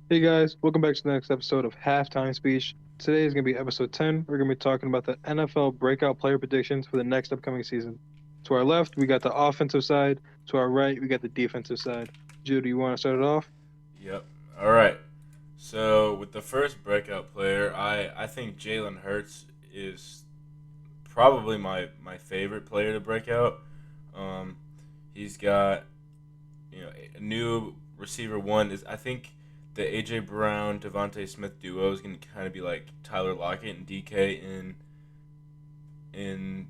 Hey guys, welcome back to the next episode of Halftime Speech. Today is going to be episode 10. We're going to be talking about the NFL breakout player predictions for the next upcoming season. To our left, we got the offensive side. To our right, we got the defensive side. Jude, you want to start it off? Yep. All right. So with the first breakout player, I think Jalen Hurts is probably my favorite player to break out. Um, he's got a new receiver one is I think the AJ Brown Devontae Smith duo is going to kind of be like Tyler Lockett and DK in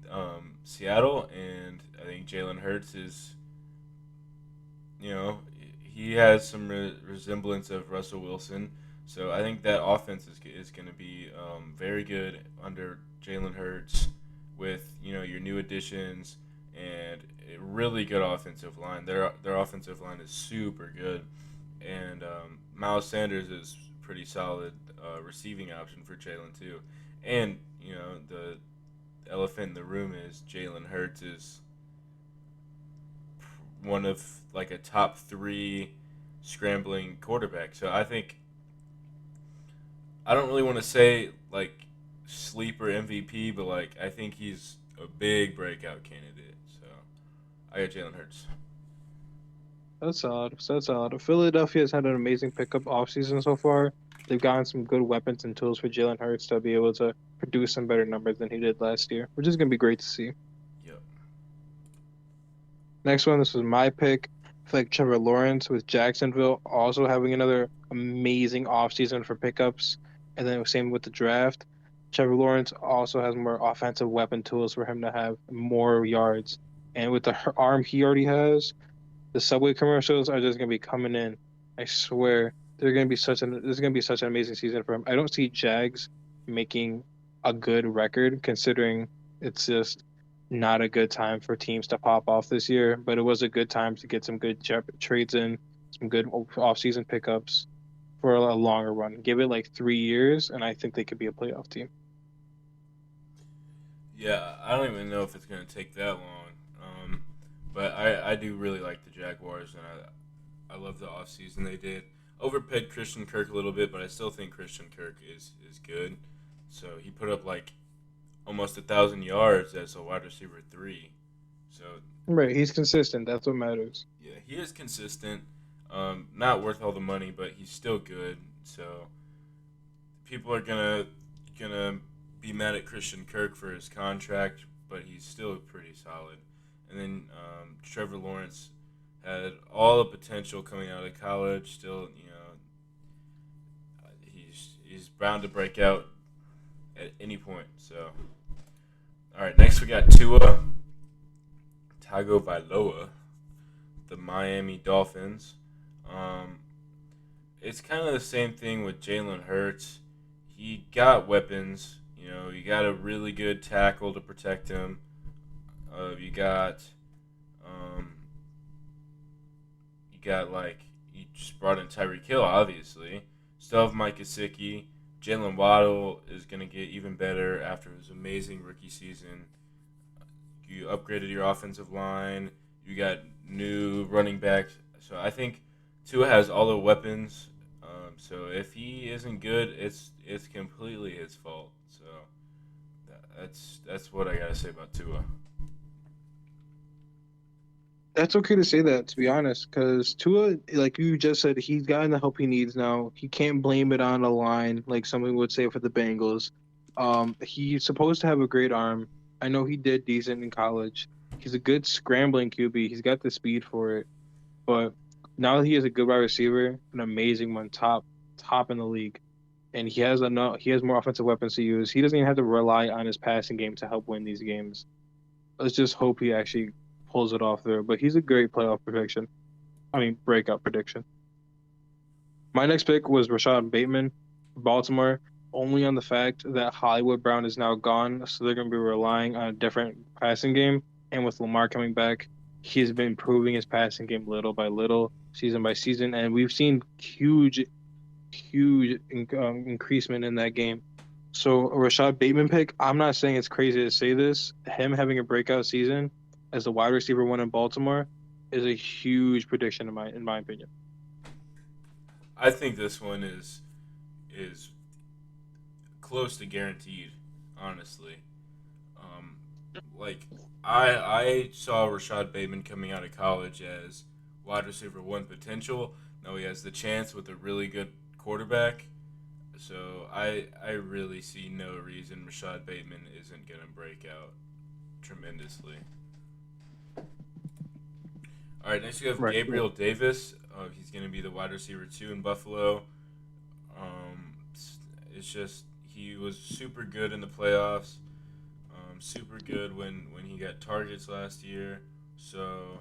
Seattle, and I think Jalen Hurts is you know, he has some resemblance of Russell Wilson. So I think that offense is going to be very good under Jalen Hurts with your new additions and a really good offensive line. Their offensive line is super good, and Miles Sanders is pretty solid receiving option for Jalen too. And the elephant in the room is Jalen Hurts is one of like a top three scrambling quarterback. So I think I don't really want to say like sleeper MVP, but like I think he's a big breakout candidate. So I got Jalen Hurts. That's solid. That's solid. Philadelphia has had an amazing pickup offseason so far. They've gotten some good weapons and tools for Jalen Hurts to be able to produce some better numbers than he did last year, which is going to be great to see. Yep. Next one, this was my pick. I feel like Trevor Lawrence with Jacksonville also having another amazing offseason for pickups. And then same with the draft. Trevor Lawrence also has more offensive weapon tools for him to have more yards. And with the arm he already has, the Subway commercials are just gonna be coming in. I swear. They're gonna be such an this is gonna be such an amazing season for him. I don't see Jags making a good record considering it's just not a good time for teams to pop off this year, but it was a good time to get some good trades in, some good off-season pickups for a longer run. Give it like 3 years, and I think they could be a playoff team. Yeah, I don't even know if it's gonna take that long. But I do really like the Jaguars, and I love the offseason they did. Overpaid Christian Kirk a little bit, but I still think Christian Kirk is good. So he put up like almost 1,000 yards as a wide receiver three. So Right, he's consistent. That's what matters. yeah, he is consistent. Not worth all the money, but he's still good. So people are gonna be mad at Christian Kirk for his contract, but he's still pretty solid. And then Trevor Lawrence had all the potential coming out of college. Still, he's bound to break out at any point. So, all right, next we got Tua Tagovailoa, the Miami Dolphins. Um, it's kind of the same thing with Jalen Hurts. He got weapons. You got a really good tackle to protect him. Um, you got like you just brought in Tyreek Hill, obviously. Still have Mike Gesicki. Jalen Waddle is gonna get even better after his amazing rookie season. You upgraded your offensive line. You got new running backs. So I think Tua has all the weapons. So if he isn't good, it's completely his fault. So that's what I gotta say about Tua. That's okay to say that, to be honest, because Tua, like you just said, he's gotten the help he needs now. He can't blame it on the line, like someone would say for the Bengals. He's supposed to have a great arm. I know he did decent in college. He's a good scrambling QB. He's got the speed for it. But now that he has a good wide receiver, an amazing one, top in the league, and he has more offensive weapons to use. He doesn't even have to rely on his passing game to help win these games. Let's just hope he actually pulls it off there. But he's a great playoff prediction. I mean, breakout prediction. My next pick was Rashad Bateman, Baltimore, only on the fact that Hollywood Brown is now gone, so they're going to be relying on a different passing game. And with Lamar coming back, he's been improving his passing game little by little, season by season, and we've seen huge increasement in that game. So a Rashad Bateman pick, I'm not saying it's crazy to say this. Him having a breakout season as the wide receiver one in Baltimore is a huge prediction in my opinion. I think this one is close to guaranteed. Honestly, um, like I saw Rashad Bateman coming out of college as wide receiver one potential. Now he has the chance with a really good quarterback. So I really see no reason Rashad Bateman isn't gonna break out tremendously. All right, next we have Right. Right. Gabriel Davis. He's gonna be the wide receiver two in Buffalo. It's just he was super good in the playoffs. Super good when he got targets last year. So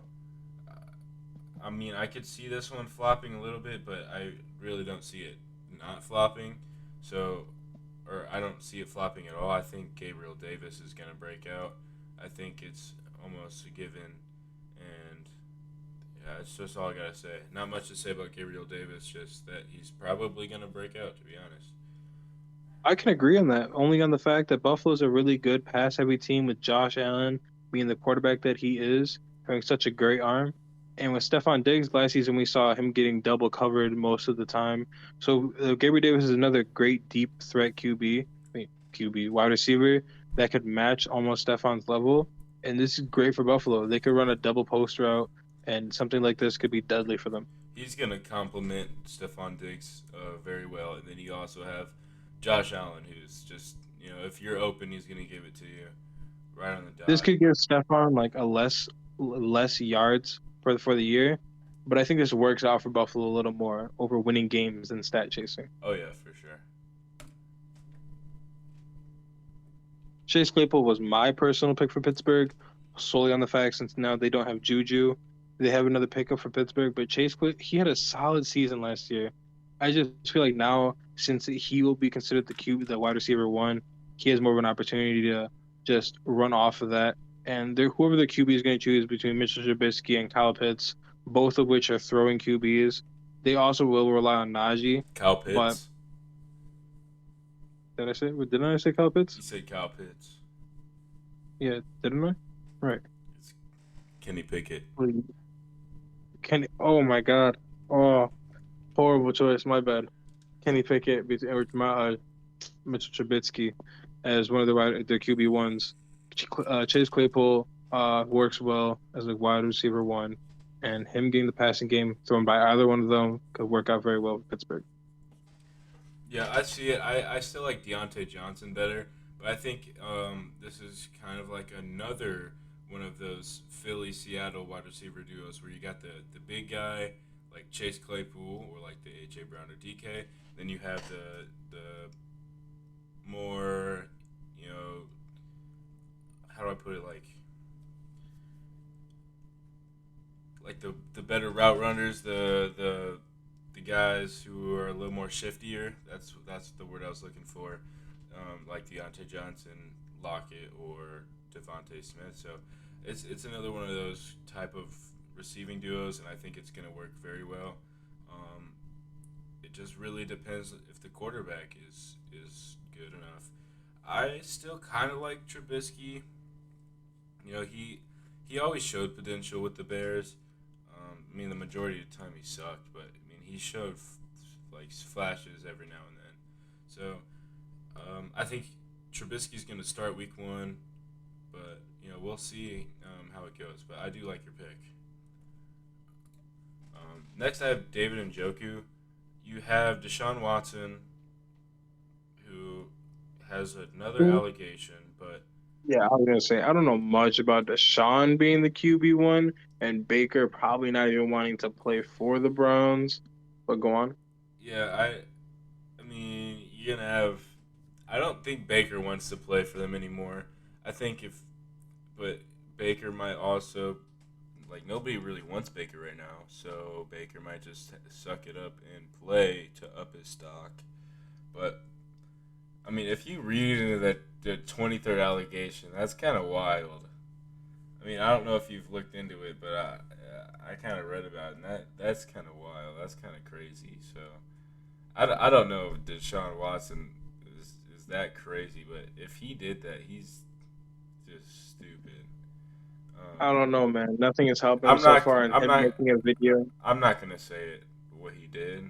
I mean, I could see this one flopping a little bit, but I really don't see it not flopping. So, or I don't see it flopping at all. I think Gabriel Davis is going to break out. I think it's almost a given. And yeah, it's just all I got to say. Not much to say about Gabriel Davis, just that he's probably going to break out, to be honest. I can agree on that, only on the fact that Buffalo's a really good pass heavy team with Josh Allen being the quarterback that he is, having such a great arm. And with Stephon Diggs last season, we saw him getting double covered most of the time. So Gabriel Davis is another great deep threat QB, QB wide receiver that could match almost Stephon's level. And this is great for Buffalo. They could run a double post route, and something like this could be deadly for them. He's going to complement Stephon Diggs very well. And then you also have Josh Allen, who's just, if you're open, he's going to give it to you right on the This dot. could give Stephon like a less yards for the year, but I think this works out for Buffalo a little more over winning games than stat chasing. Oh, yeah, for sure. Chase Claypool was my personal pick for Pittsburgh, solely on the fact since now they don't have Juju, they have another pickup for Pittsburgh. But he had a solid season last year. I just feel like now since he will be considered the wide receiver one, he has more of an opportunity to just run off of that. And whoever the QB is going to choose between Mitchell Trubisky and Kyle Pitts, both of which are throwing QBs, they also will rely on Najee. Kyle But Pitts. did I say Kyle Pitts? You said Kyle Pitts. Yeah, didn't I? Right. It's Kenny Pickett. Oh my God. Oh, horrible choice. My bad. Kenny Pickett or Mitchell Trubisky as one of the QB ones. Chase Claypool works well as a wide receiver one, and him getting the passing game thrown by either one of them could work out very well with Pittsburgh. Yeah, I see it. I still like Deontay Johnson better, but I think this is kind of like another one of those Philly Seattle wide receiver duos where you got the big guy like Chase Claypool or like the AJ Brown or DK. Then you have the more, you know, how do I put it, like the better route runners, the guys who are a little more shiftier. That's the word I was looking for. Like Deontay Johnson, Lockett, or Devontae Smith. So it's another one of those type of receiving duos, and I think it's going to work very well. Um, it just really depends if the quarterback is good enough. I still kind of like Trubisky. He always showed potential with the Bears. I mean, the majority of the time he sucked, but I mean, he showed like flashes every now and then. So I think Trubisky's going to start Week 1, but we'll see how it goes. But I do like your pick. Next, I have David Njoku. You have Deshaun Watson, who has another allegation, but Yeah, I was gonna say I don't know much about Deshaun being the QB one and Baker probably not even wanting to play for the Browns. But go on. yeah, I mean, you're gonna have. I don't think Baker wants to play for them anymore. I think but Baker might also, like, nobody really wants Baker right now, so Baker might just suck it up and play to up his stock. But I mean, if you read into that the 23rd allegation, that's kind of wild. I mean, I don't know if you've looked into it, but I kind of read about it, and that's kind of wild. That's kind of crazy. So I don't know if Deshaun Watson is that crazy, but if he did that, he's just stupid. I don't know, man. Nothing is helping him I'm so not far, and I'm him not making a video. I'm not gonna say it what he did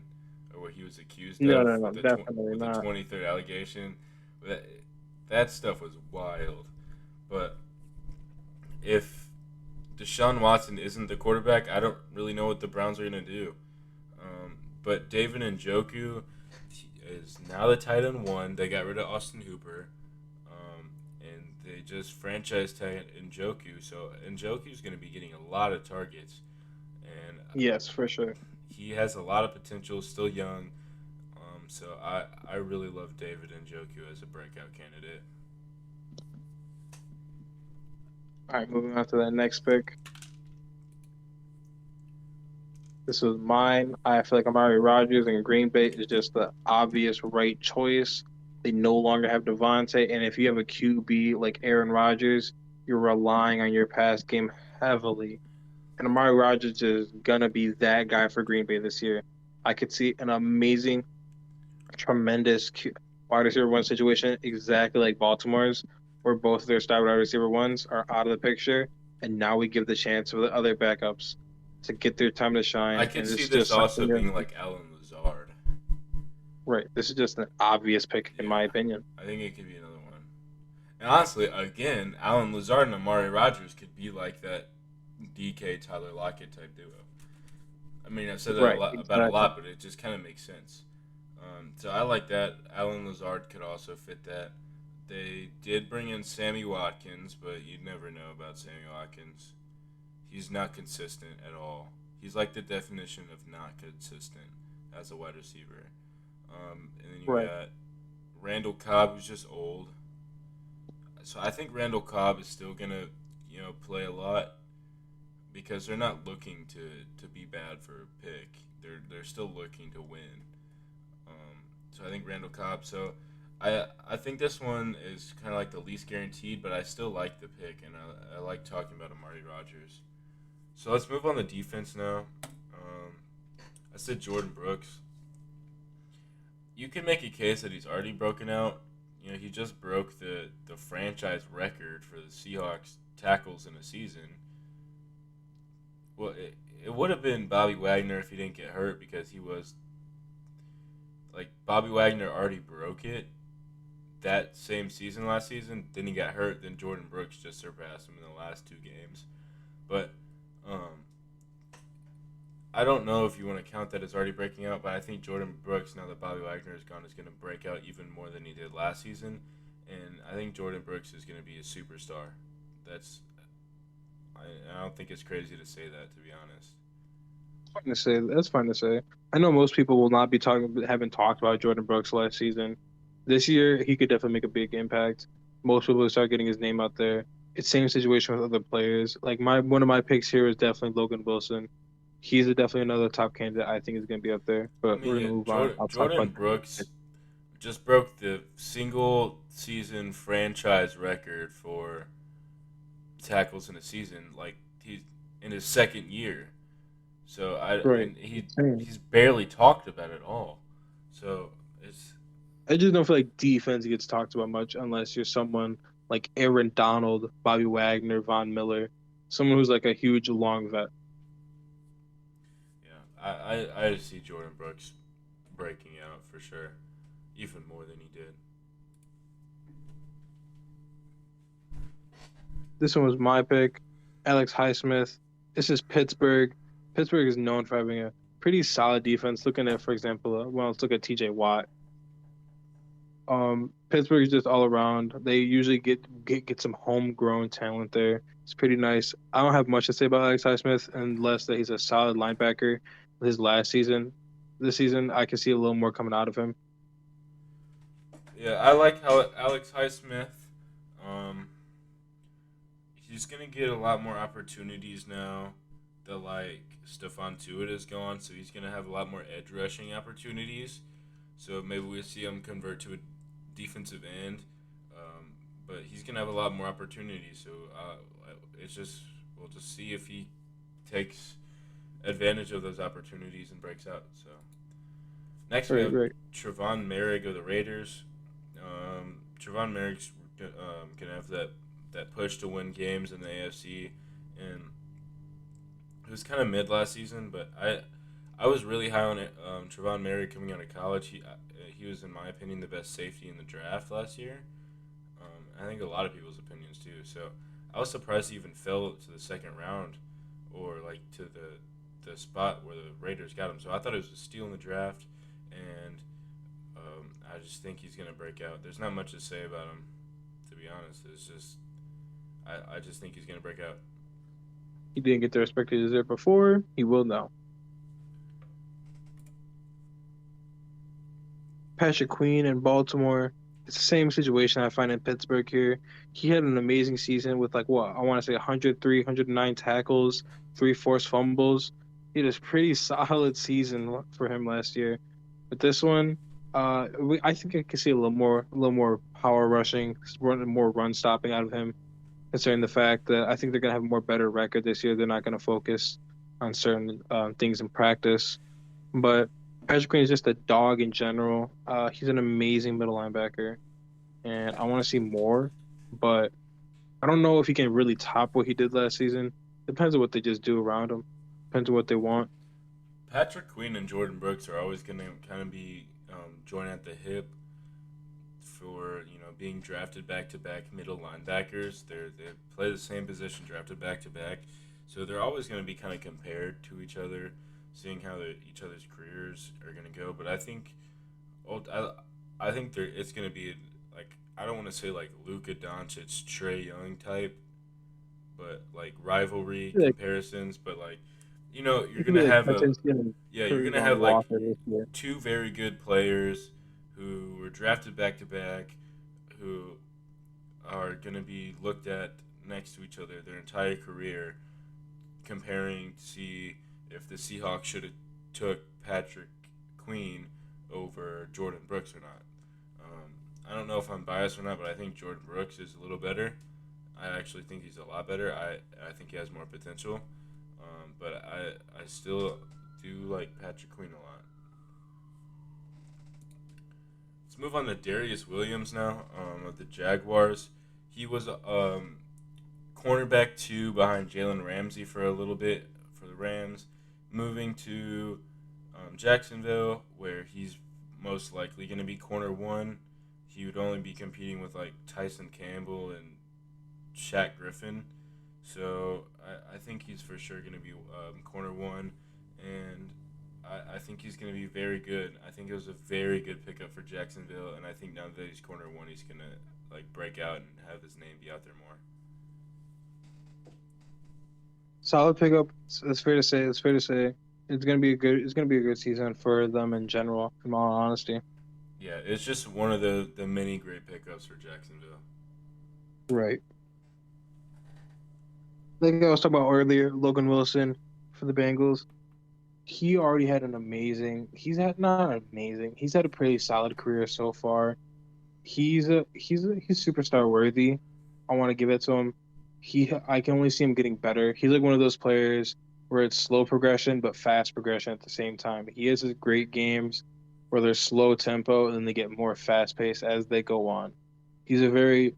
or where he was accused No, of no, no, definitely with the not. 23rd allegation. That that stuff was wild. But if Deshaun Watson isn't the quarterback, I don't really know what the Browns are going to do. But David Njoku is now the tight end one. They got rid of Austin Hooper, and they just franchised tag Njoku. So Njoku's going to be getting a lot of targets, and Yes, for sure. he has a lot of potential. Still young, so I really love David Njoku as a breakout candidate. All right, moving on to that next pick. This was mine. I feel like Amari Rodgers and Green Bay is just the obvious right choice. They no longer have Devontae, and if you have a QB like Aaron Rodgers, you're relying on your pass game heavily. And Amari Rodgers is gonna be that guy for Green Bay this year. I could see an amazing, tremendous wide receiver one situation, exactly like Baltimore's, where both of their star wide receiver ones are out of the picture, and now we give the chance for the other backups to get their time to I shine. could And see it's this just also something being like Alan Lazard. right. This is just an obvious pick, in my Yeah, opinion. I think it could be another one. And honestly, again, Alan Lazard and Amari Rodgers could be like that DK Tyler Lockett type duo. I mean, I've said that Right, about a exactly. lot, but it just kind of makes sense. So I like that. Alan Lazard could also fit that. They did bring in Sammy Watkins, but you'd never know about Sammy Watkins. He's not consistent at all. He's like the definition of not consistent as a wide receiver. And then you Right. got Randall Cobb, who's just old. So I think Randall Cobb is still gonna, play a lot because they're not looking to be bad for a pick. They're still looking to win. So I think Randall Cobb. So I think this one is kind of like the least guaranteed, but I still like the pick, and I like talking about Amari Rodgers. So let's move on to defense now. I said Jordan Brooks. You can make a case that he's already broken out. He just broke the franchise record for the Seahawks tackles in a season. Well, it would have been Bobby Wagner if he didn't get hurt because he was like Bobby Wagner already broke it that same season last season. Then he got hurt. Then Jordan Brooks just surpassed him in the last two games. But um, I don't know if you want to count that as already breaking out, but I think Jordan Brooks, now that Bobby Wagner is gone, is going to break out even more than he did last season. And I think Jordan Brooks is going to be a superstar. That's I don't think it's crazy to say that, to be honest. Fine to say. That's fine to say. I know most people will not be talking, haven't talked about Jordan Brooks last season. This year, he could definitely make a big impact. Most people will start getting his name out there. It's same situation with other players. Like my one of my picks here is definitely Logan Wilson. He's definitely another top candidate I think is going to be up there. I But mean, we're yeah, gonna move on. I'll talk Jordan about Brooks just broke the single season franchise record for tackles in a season. Like he's in his second year. So right. and Insane. he's barely talked about it all. So it's I just don't feel like defense gets talked about much unless you're someone like Aaron Donald, Bobby Wagner, Von Miller, someone who's like a huge long vet. yeah. I just see Jordan Brooks breaking out for sure, even more than he did. This one was my pick. Alex Highsmith. This is Pittsburgh. Pittsburgh is known for having a pretty solid defense. Looking at, for example, well, let's look at TJ Watt. Pittsburgh is just all around. They usually get some homegrown talent there. It's pretty nice. I don't have much to say about Alex Highsmith unless that he's a solid linebacker. His last season, this season, I can see a little more coming out of him. Yeah, I like how Alex Highsmith. Um, he's gonna get a lot more opportunities now that like Stephon Tuitt is gone, so he's gonna have a lot more edge rushing opportunities. So maybe we'll see him convert to a defensive end, um, but he's gonna have a lot more opportunities. So it's just we'll just see if he takes advantage of those opportunities and breaks out. So next we Right, have right. Trevon Merrick of the Raiders. Trevon Merrick's gonna have that push to win games in the AFC, and it was kind of mid last season, but I was really high on it. Trevon Merrick coming out of college. He was, in my opinion, the best safety in the draft last year. I think a lot of people's opinions too. So I was surprised he even fell to the second round, or like to the spot where the Raiders got him. So I thought it was a steal in the draft, and I just think he's gonna break out. There's not much to say about him, to be honest. It's just I just think he's gonna break out. He didn't get the respect he deserved before. He will now. Patrick Queen in Baltimore. It's the same situation I find in Pittsburgh here. He had an amazing season with like what I want to say 103, 109 tackles, three forced fumbles. He had a pretty solid season for him last year. But this one, I think I can see a little more power rushing, more run stopping out of him. Considering the fact that I think they're gonna have a more better record this year, they're not gonna focus on certain things in practice. But Patrick Queen is just a dog in general. He's an amazing middle linebacker, and I want to see more. But I don't know if he can really top what he did last season. Depends on what they just do around him. Depends on what they want. Patrick Queen and Jordan Brooks are always gonna kind of be joined at the hip for being drafted back to back middle linebackers. They play the same position, drafted back to back, so they're always going to be kind of compared to each other, seeing how each other's careers are going to go. But I think it's going to be like I don't want to say like Luka Doncic, Trey Young type, but like rivalry Like comparisons. But like you're it could going be to like have a Pretense and yeah, you're Kurt going to have like Walker this year. two very good players who were drafted back to back who are going to be looked at next to each other their entire career, comparing to see if the Seahawks should have took Patrick Queen over Jordan Brooks or not. I don't know if I'm biased or not, but I think Jordan Brooks is a little better. I actually think he's a lot better. I think he has more potential, but I still do like Patrick Queen a lot. Let's move on to Darius Williams now of the Jaguars. He was cornerback two behind Jalen Ramsey for a little bit for the Rams, moving to Jacksonville, where he's most likely going to be corner one. He would only be competing with like Tyson Campbell and Shaq Griffin. So I think he's for sure going to be corner one, and I think he's going to be very good. I think it was a very good pickup for Jacksonville, and I think now that he's corner one, he's going to like break out and have his name be out there more. Solid pickup. It's fair to say. It's fair to say. It's gonna be a good. It's gonna be a good season for them in general. In all honesty. Yeah, it's just one of the many great pickups for Jacksonville. Right. Like I was talking about earlier, Logan Wilson for the Bengals. He already had an amazing. He's had not amazing. He's had a pretty solid career so far. He's superstar worthy. I want to give it to him. I can only see him getting better. He's like one of those players where it's slow progression but fast progression at the same time. He has his great games where there's slow tempo and then they get more fast paced as they go on. He's a very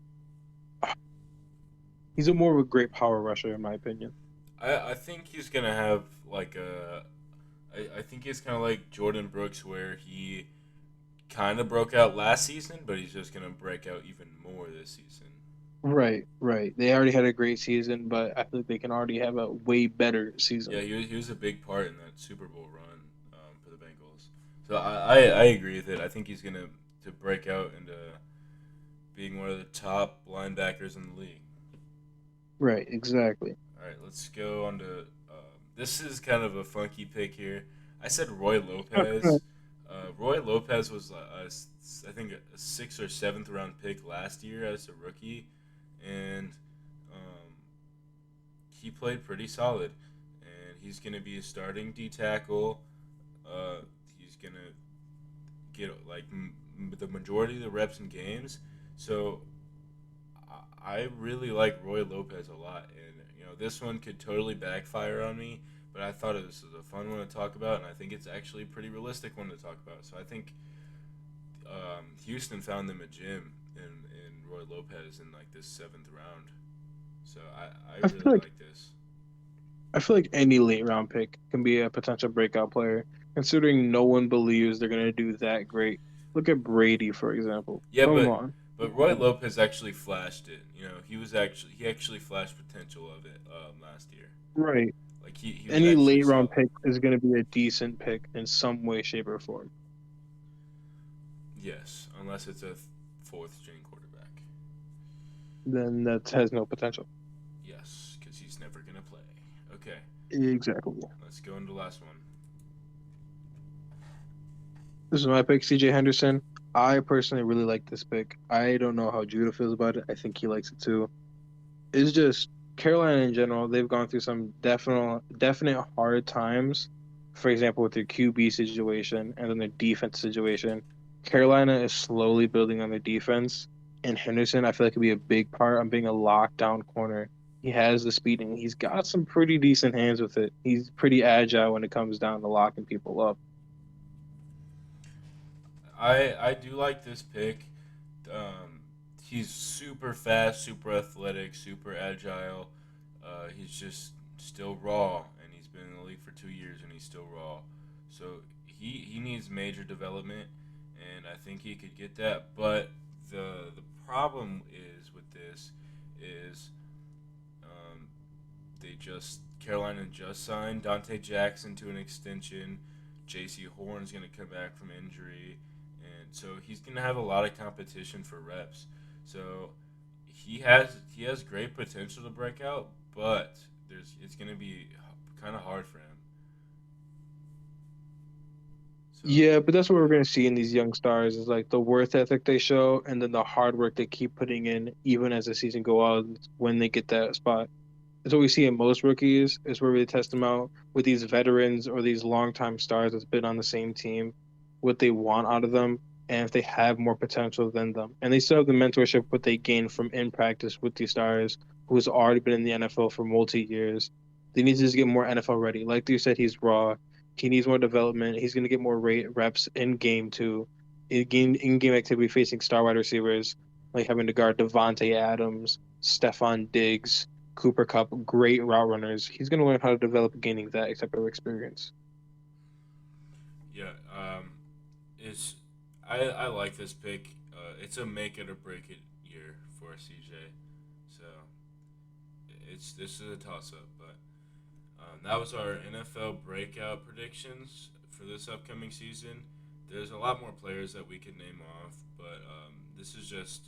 he's a more of a great power rusher in my opinion. I think he's gonna have like a. I think he's kind of like Jordan Brooks, where he kind of broke out last season, but he's just gonna break out even more this season. Right, right. They already had a great season, but I think they can already have a way better Yeah, season. he was a big part in that Super Bowl run for the Bengals. So I agree with it. I think he's gonna to break out into being one of the top linebackers in the league. Right, exactly. All right, let's go on to. This is kind of a funky pick here. I said Roy Lopez. Roy Lopez was, I think, a sixth or seventh round pick last year as a rookie, and um, he played pretty solid. And he's going to be a starting D tackle. He's going to get like the majority of the reps in games. So I really like Roy Lopez a lot, and this one could totally backfire on me. But I thought this was a fun one to talk about, and I think it's actually a pretty realistic one to talk about. So I think Houston found them a gym in Roy Lopez in like this seventh round. So I I really feel like like this. I feel like any late round pick can be a potential breakout player, considering no one believes they're gonna do that great. Look at Brady, for example. Yeah, Come on. but Roy Lopez actually flashed it. You know, he actually flashed potential of it last year. Right. Like he was Any actually late round solid. pick is gonna be a decent pick in some way, shape, or form. Yes, unless it's a fourth string quarterback. Then that has no potential. Yes, because he's never gonna play. Okay, Exactly. let's go into the last one. This is my pick, CJ Henderson. I personally really like this pick. I don't know how Judah feels about it. I think he likes it too. It's just Carolina in general, they've gone through some definite hard times. For example, with their QB situation and then their defense situation. Carolina is slowly building on their defense. And Henderson, I feel like could be a big part on being a lockdown corner. He has the speed and he's got some pretty decent hands with it. He's pretty agile when it comes down to locking people up. I do like this pick. Um, he's super fast, super athletic, super agile. He's just still raw, and he's been in the league for 2 years, and he's still raw. So he needs major development, and I think he could get that. But the problem is with this is um, they just Carolina just signed Dante Jackson to an extension. J.C. Horn's going to come back from injury, and so he's going to have a lot of competition for reps. So he has great potential to break out, but there's it's going to be kind of hard for him. So Yeah, but that's what we're going to see in these young stars is like the worth ethic they show and then the hard work they keep putting in even as the season go on when they get that spot. It's what we see in most rookies is where we test them out with these veterans or these longtime stars that's been on the same team, what they want out of them, and if they have more potential than them. And they still have the mentorship what they gain from in practice with these stars who's already been in the NFL for multi years. They need to just get more NFL ready. Like you said, he's raw. He needs more development. He's going to get more reps in game too, in game activity facing star wide receivers, like having to guard Devontae Adams, Stephon Diggs, Cooper Cup, great route runners. He's going to learn how to develop gaining that type of experience. yeah, it's I like this pick. It's a make it or break it year for CJ. So it's this is a toss up, but that was our NFL breakout predictions for this upcoming season. There's a lot more players that we could name off, but this is just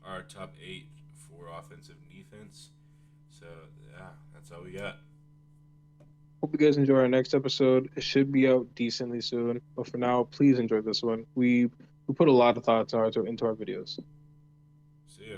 our top 8 for offensive and defense. So yeah, that's all we got. Hope you guys enjoy our next episode. It should be out decently soon, but for now, please enjoy this one. We put a lot of thoughts into our videos. See ya.